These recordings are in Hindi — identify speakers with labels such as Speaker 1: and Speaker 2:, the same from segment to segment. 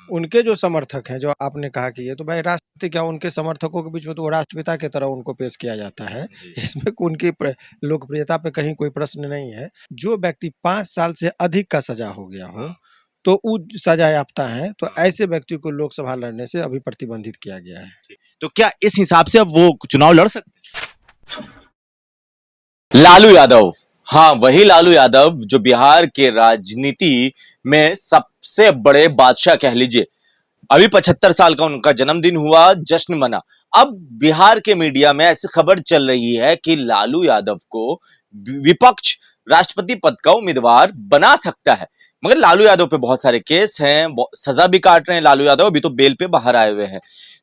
Speaker 1: उनके जो समर्थक हैं, जो आपने कहा कि ये तो भाई राष्ट्रपति क्या उनके समर्थकों के बीच में तो वो राष्ट्रपिता की तरह उनको पेश किया जाता है।
Speaker 2: जी।
Speaker 1: इसमें उनकी लोकप्रियता पे कहीं कोई प्रश्न नहीं है। जो व्यक्ति 5 साल से अधिक का सजा हो गया हो
Speaker 2: हाँ,
Speaker 1: तो वो सजा याफ्ता है, तो
Speaker 2: हाँ,
Speaker 1: ऐसे व्यक्ति को लोकसभा लड़ने से अभी प्रतिबंधित किया गया है।
Speaker 2: ठीक। तो क्या इस हिसाब से अब वो चुनाव लड़ सकते हैं? लालू यादव, हाँ वही लालू यादव जो बिहार के राजनीति में सबसे बड़े बादशाह कह लीजिए। अभी 75 साल का उनका जन्मदिन हुआ, जश्न मना। अब बिहार के मीडिया में ऐसी खबर चल रही है कि लालू यादव को विपक्ष राष्ट्रपति पद का उम्मीदवार बना सकता है। मगर लालू यादव पे बहुत सारे केस हैं, सजा भी काट रहे हैं लालू यादव, अभी तो बेल पे बाहर आए हुए हैं।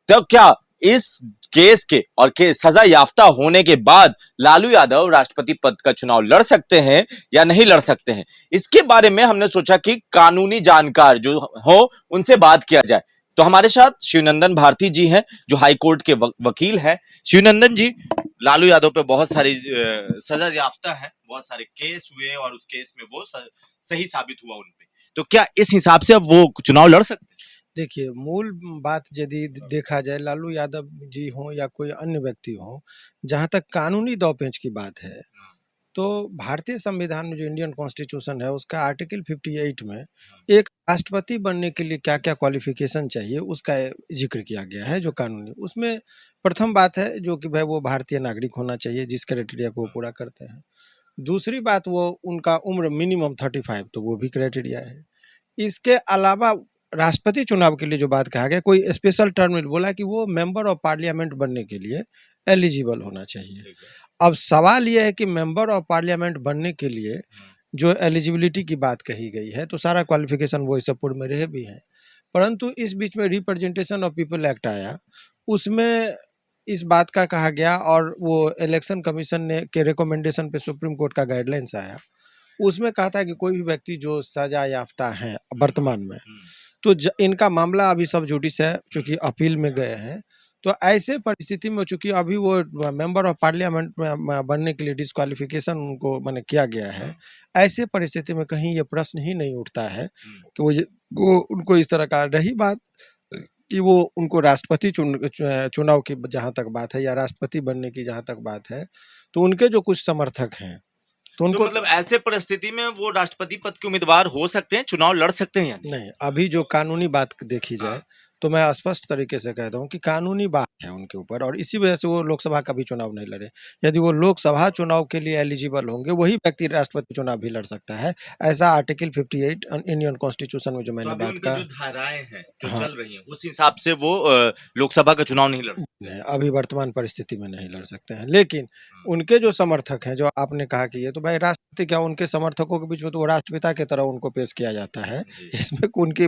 Speaker 2: तो क्या इस केस के और सजा याफ्ता होने के बाद लालू यादव राष्ट्रपति पद का चुनाव लड़ सकते हैं या नहीं लड़ सकते हैं? इसके बारे में हमने सोचा कि कानूनी जानकार जो हो उनसे बात किया जाए। तो हमारे साथ शिवनंदन भारती जी हैं जो हाई कोर्ट के वकील हैं। शिवनंदन जी, लालू यादव पे बहुत सारी सजा याफ्ता है, बहुत सारे केस हुए और उस केस में वो सही साबित हुआ उन पे। तो क्या इस हिसाब से अब वो चुनाव लड़ सकते हैं?
Speaker 1: देखिए, मूल बात यदि देखा जाए लालू यादव जी हों या कोई अन्य व्यक्ति हो, जहाँ तक कानूनी दांव-पेच की बात है, तो भारतीय संविधान में जो इंडियन कॉन्स्टिट्यूशन है उसका आर्टिकल 58 में एक राष्ट्रपति बनने के लिए क्या-क्या क्वालिफ़िकेशन चाहिए उसका ज़िक्र किया गया है जो कानूनी। उसमें प्रथम बात है जो कि भाई वो भारतीय नागरिक होना चाहिए जिस क्राइटेरिया को वो पूरा करते हैं। दूसरी बात वो उनका उम्र मिनिमम 35 तो वो भी क्राइटेरिया है। इसके अलावा राष्ट्रपति चुनाव के लिए जो बात कहा गया कोई स्पेशल टर्म नहीं बोला कि वो मेंबर ऑफ पार्लियामेंट बनने के लिए एलिजिबल होना चाहिए। अब सवाल ये है कि मेंबर ऑफ पार्लियामेंट बनने के लिए जो एलिजिबिलिटी की बात कही गई है तो सारा क्वालिफिकेशन वो सब पूर्ण में रहे भी हैं। परंतु इस बीच में रिप्रेजेंटेशन ऑफ पीपल एक्ट आया, उसमें इस बात का कहा गया और वो इलेक्शन कमीशन ने के रिकमेंडेशन पे सुप्रीम कोर्ट का गाइडलाइंस आया। उसमें कहा था कि कोई भी व्यक्ति जो सजा याफ्ता हैं वर्तमान में, तो इनका मामला अभी सब जुडिस है चूँकि अपील में गए हैं। तो ऐसे परिस्थिति में चूँकि अभी वो मेंबर ऑफ पार्लियामेंट में बनने के लिए डिस्क्वालिफिकेशन उनको माने किया गया है। ऐसे परिस्थिति में कहीं ये प्रश्न ही नहीं उठता है कि वो उनको इस तरह का रही बात कि वो उनको राष्ट्रपति चुनाव की जहाँ तक बात है या राष्ट्रपति बनने की जहाँ तक बात है, तो उनके जो कुछ समर्थक हैं, तो
Speaker 2: तो
Speaker 1: उनको
Speaker 2: मतलब ऐसे परिस्थिति में वो राष्ट्रपति पद के उम्मीदवार हो सकते हैं, चुनाव लड़ सकते हैं या नहीं?
Speaker 1: नहीं, अभी जो कानूनी बात देखी जाए, तो मैं स्पष्ट तरीके से कहता हूँ कि कानूनी बात है उनके ऊपर और इसी वजह से वो लोकसभा का भी चुनाव नहीं लड़े। यदि वो लोकसभा चुनाव के लिए एलिजिबल होंगे, वही व्यक्ति राष्ट्रपति चुनाव भी लड़ सकता है। ऐसा आर्टिकल 58 इंडियन कॉन्स्टिट्यूशन में जो
Speaker 2: तो
Speaker 1: मैंने
Speaker 2: अभी
Speaker 1: बात
Speaker 2: उनकी
Speaker 1: कहा
Speaker 2: जो धाराएं हैं, जो
Speaker 1: हाँ।
Speaker 2: चल रही हैं, उस हिसाब से वो लोकसभा का चुनाव नहीं लड़ सकते।
Speaker 1: नहीं, अभी वर्तमान परिस्थिति में नहीं लड़ सकते हैं। लेकिन उनके जो समर्थक हैं, जो आपने कहा कि ये तो भाई राष्ट्रपति क्या उनके समर्थकों के बीच में तो वो राष्ट्रपिता की तरह उनको पेश किया जाता है।
Speaker 2: जी।
Speaker 1: इसमें उनकी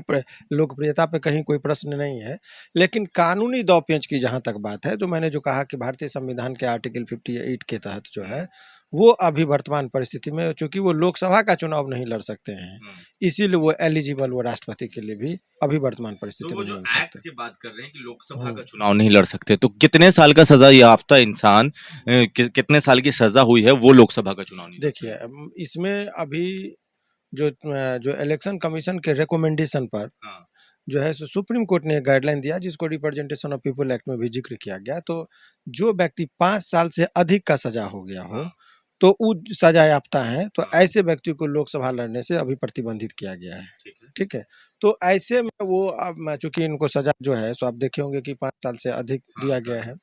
Speaker 1: लोकप्रियता पे कहीं कोई प्रश्न नहीं है। लेकिन कानूनी दांव-पेच की जहाँ तक बात है, तो मैंने जो कहा कि भारतीय संविधान के आर्टिकल 58 के तहत जो है, वो अभी वर्तमान परिस्थिति में चूँकि वो लोकसभा का चुनाव नहीं लड़ सकते हैं, इसीलिए वो एलिजिबल वो राष्ट्रपति के लिए भी अभी वर्तमान
Speaker 2: तो
Speaker 1: परिस्थिति
Speaker 2: वो
Speaker 1: में
Speaker 2: जो
Speaker 1: नहीं हो
Speaker 2: एक्ट
Speaker 1: सकते।
Speaker 2: की बात कर रहे हैं कि लोकसभा का
Speaker 1: हुँ।
Speaker 2: चुनाव नहीं लड़ सकते, तो कितने साल का सजा याफ्ता इंसान कितने साल की सजा हुई है वो लोकसभा का चुनाव नहीं लड़
Speaker 1: देखिए
Speaker 2: सकता?
Speaker 1: इसमें अभी जो इलेक्शन कमीशन के रिकमेंडेशन पर
Speaker 2: हाँ,
Speaker 1: जो है सुप्रीम कोर्ट ने गाइडलाइन दिया जिसको रिप्रेजेंटेशन ऑफ पीपल एक्ट में भी जिक्र किया गया। तो जो व्यक्ति 5 साल से अधिक का सजा हो गया हो
Speaker 2: हाँ,
Speaker 1: तो वो सजा याफ्ता है, तो
Speaker 2: हाँ,
Speaker 1: ऐसे व्यक्ति को लोकसभा लड़ने से अभी प्रतिबंधित किया गया है।
Speaker 2: ठीक है।
Speaker 1: ठीक है, तो ऐसे में वो अब चूंकि इनको सजा जो है सो आप देखे होंगे कि 5 साल से अधिक
Speaker 2: हाँ,
Speaker 1: दिया गया है।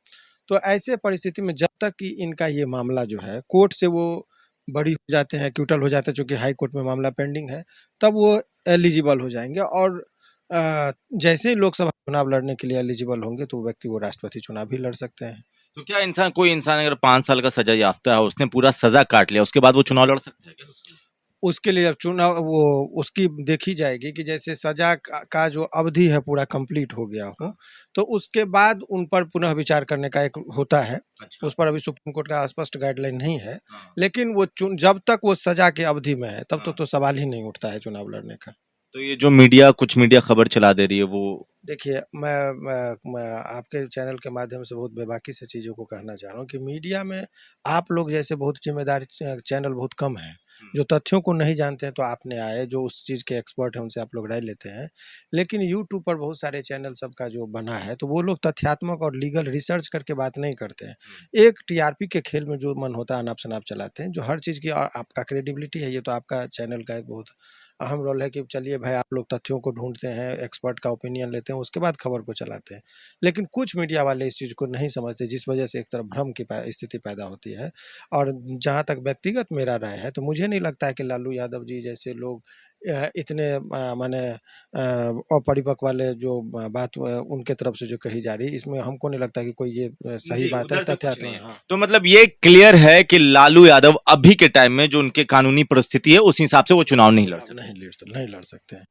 Speaker 1: तो ऐसे परिस्थिति में जब तक कि इनका ये मामला जो है कोर्ट से वो बरी हो जाते हैं, एक्विटल हो जाते हैं, चूँकि हाई कोर्ट में मामला पेंडिंग है, तब वो एलिजिबल हो जाएँगे और जैसे ही लोकसभा चुनाव लड़ने के लिए एलिजिबल होंगे, तो वो व्यक्ति वो राष्ट्रपति चुनाव भी लड़ सकते हैं।
Speaker 2: तो क्या कोई इंसान अगर 5 साल का सजा याफ्ता है, उसने पूरा सजा काट लिया, उसके बाद वो चुनाव लड़ सकता है क्या लोकसभा?
Speaker 1: उसके लिए अब चुनाव वो उसकी देखी जाएगी कि जैसे सजा का जो अवधि है पूरा कंप्लीट हो गया हो, तो उसके बाद उन पर पुनः विचार करने का एक होता है।
Speaker 2: अच्छा।
Speaker 1: उस पर अभी सुप्रीम कोर्ट का स्पष्ट गाइडलाइन नहीं है,
Speaker 2: हाँ,
Speaker 1: लेकिन वो जब तक वो सजा की अवधि में है, तब
Speaker 2: हाँ।
Speaker 1: तो सवाल ही नहीं उठता है चुनाव लड़ने का।
Speaker 2: तो ये जो कुछ मीडिया खबर चला दे रही है वो
Speaker 1: देखिए, मैं आपके चैनल के माध्यम से बहुत बेबाकी से चीज़ों को कहना चाह रहा हूँ कि मीडिया में आप लोग जैसे बहुत ज़िम्मेदार चैनल बहुत कम हैं। जो तथ्यों को नहीं जानते हैं तो आपने आए, जो उस चीज़ के एक्सपर्ट हैं उनसे आप लोग राय लेते हैं। लेकिन यूट्यूब पर बहुत सारे चैनल सबका जो बना है, तो वो लोग तथ्यात्मक और लीगल रिसर्च करके बात नहीं करते हैं। एक टीआरपी के खेल में जो मन होता है अनाप-शनाप चलाते हैं, जो हर चीज़ की आपका क्रेडिबिलिटी है, ये तो आपका चैनल का एक बहुत अहम रोल है कि चलिए भाई आप लोग तथ्यों को ढूँढते हैं, एक्सपर्ट का ओपिनियन लेते हैं, उसके बाद खबर को चलाते हैं। लेकिन कुछ मीडिया वाले इस चीज़ को नहीं समझते, जिस वजह से एक तरफ भ्रम की स्थिति पैदा होती है। और जहाँ तक व्यक्तिगत मेरा राय है, तो मुझे नहीं लगता है कि लालू यादव जी जैसे लोग इतने माने अपरिपक्व वाले जो बात उनके तरफ से जो कही जा रही है, इसमें हमको नहीं लगता कि कोई ये सही
Speaker 2: जी,
Speaker 1: बात है,
Speaker 2: उधर से कुछ
Speaker 1: तथ्यात्मक
Speaker 2: नहीं है।
Speaker 1: हाँ।
Speaker 2: तो मतलब ये क्लियर है कि लालू यादव अभी के टाइम में जो उनके कानूनी परिस्थिति है उस हिसाब से वो चुनाव नहीं लड़ सकते।
Speaker 1: नहीं लड़ सकते हैं।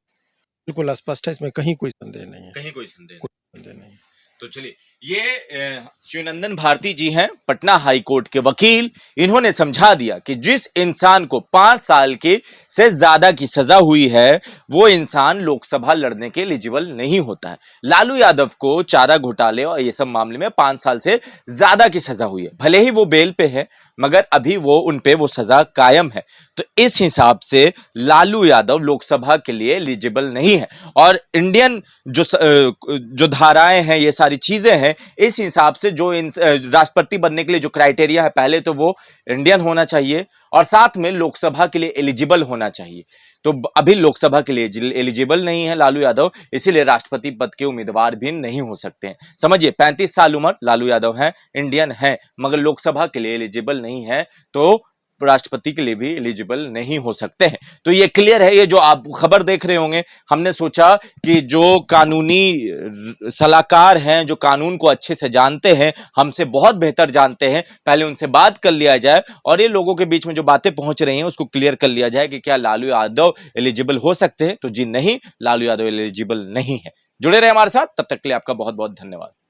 Speaker 1: बिल्कुल स्पष्ट है, इसमें कहीं कोई संदेह नहीं है।
Speaker 2: कहीं कोई संदेह नहीं।
Speaker 1: कोई संदेह नहीं।
Speaker 2: तो चलिए, ये शिवनंदन भारती जी हैं, पटना हाई कोर्ट के वकील। इन्होंने समझा दिया कि जिस इंसान को 5 साल की से ज्यादा की सजा हुई है, वो इंसान लोकसभा लड़ने के एलिजिबल नहीं होता है। लालू यादव को चारा घोटाले और ये सब मामले में 5 साल से ज्यादा की सजा हुई है। भले ही वो बेल पे है, मगर अभी वो उन पे वो सजा कायम है। तो इस हिसाब से लालू यादव लोकसभा के लिए एलिजिबल नहीं है। और इंडियन जो धाराएं हैं, ये सारी चीजें हैं, इस हिसाब से जो राष्ट्रपति बनने के लिए जो क्राइटेरिया है, पहले तो वो इंडियन होना चाहिए और साथ में लोकसभा के लिए एलिजिबल होना चाहिए। तो अभी लोकसभा के लिए एलिजिबल नहीं है लालू यादव, इसीलिए राष्ट्रपति पद के उम्मीदवार भी नहीं हो सकते हैं। समझिए, 35 साल उम्र लालू यादव हैं, इंडियन हैं, मगर लोकसभा के लिए एलिजिबल नहीं है, तो राष्ट्रपति के लिए भी एलिजिबल नहीं हो सकते हैं। तो ये क्लियर है। ये जो आप खबर देख रहे होंगे, हमने सोचा कि जो कानूनी सलाहकार हैं, जो कानून को अच्छे से जानते हैं, हमसे बहुत बेहतर जानते हैं, पहले उनसे बात कर लिया जाए और ये लोगों के बीच में जो बातें पहुंच रही हैं उसको क्लियर कर लिया जाए कि क्या लालू यादव एलिजिबल हो सकते हैं। तो जी नहीं, लालू यादव एलिजिबल नहीं है। जुड़े रहे हमारे साथ, तब तक के लिए आपका बहुत बहुत धन्यवाद।